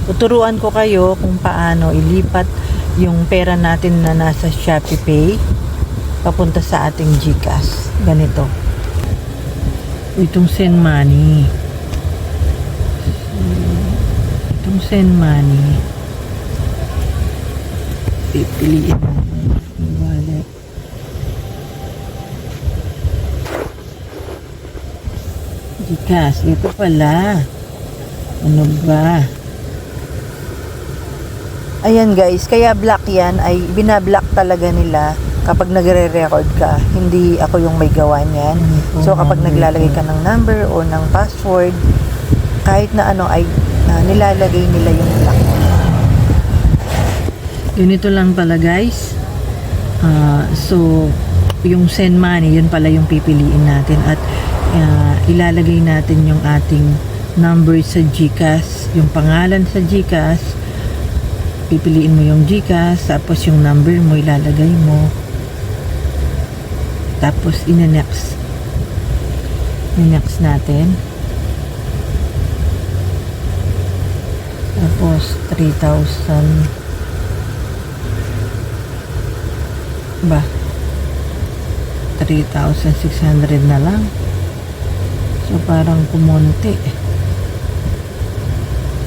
tuturuan ko kayo kung paano ilipat yung pera natin na nasa Shopee Pay papunta sa ating GCash. Ganito. Itong send money. Itong send money. Pipiliin natin yung wallet. GCash. Ito pala. Ano ba? Ayan guys, kaya black yan ay binablock talaga nila kapag nagre-record ka. Hindi ako yung may gawa niyan. So kapag naglalagay ka ng number o ng password, kahit na ano ay nilalagay nila yung black. Ganito lang pala guys. So yung send money, yun pala yung pipiliin natin at ilalagay natin yung ating number sa GCash, yung pangalan sa GCash. Pipiliin mo yung GCash, tapos yung number mo ilalagay mo, tapos ina-next natin, tapos 3,000 ba, 3,600 na lang. So parang kumonti.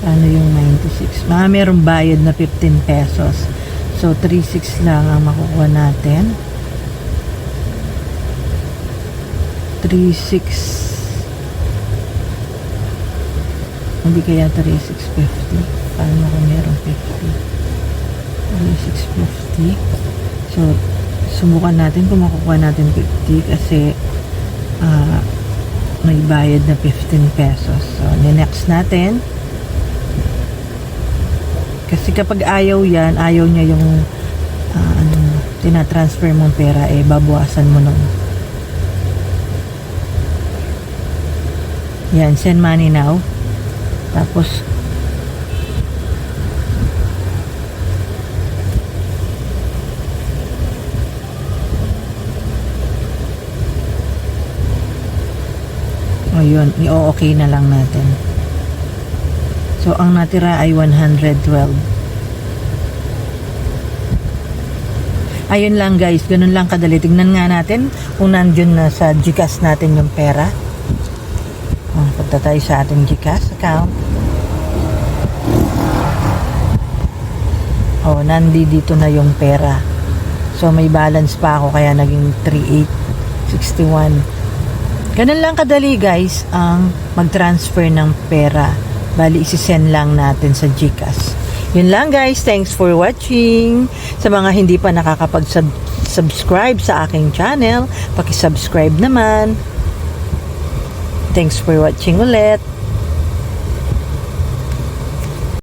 Ano yung 96? Merong bayad na 15 pesos. So 3,600 lang ang makukuha natin. 3,600. Hindi kaya 3,650. Paano kung merong 50? 3,650. So subukan natin kung makukuha natin 50 kasi may bayad na 15 pesos. So next natin. Kasi kapag ayaw yan, ayaw niya yung tinatransfer mong pera, babawasan mo nung. Yan, send money now. Tapos, yun, i-okay na lang natin. So, ang natira ay 112. Ayun lang guys, ganun lang kadali. Tignan nga natin kung nandun na sa GCash natin yung pera. Punta tayo sa ating GCash account. Nandito na yung pera. So, may balance pa ako kaya naging 3,861. Ganun lang kadali guys ang mag-transfer ng pera. Bali, isi-send lang natin sa GCash. Yun lang guys. Thanks for watching. Sa mga hindi pa nakakapag-subscribe sa aking channel, paki-subscribe naman. Thanks for watching ulit.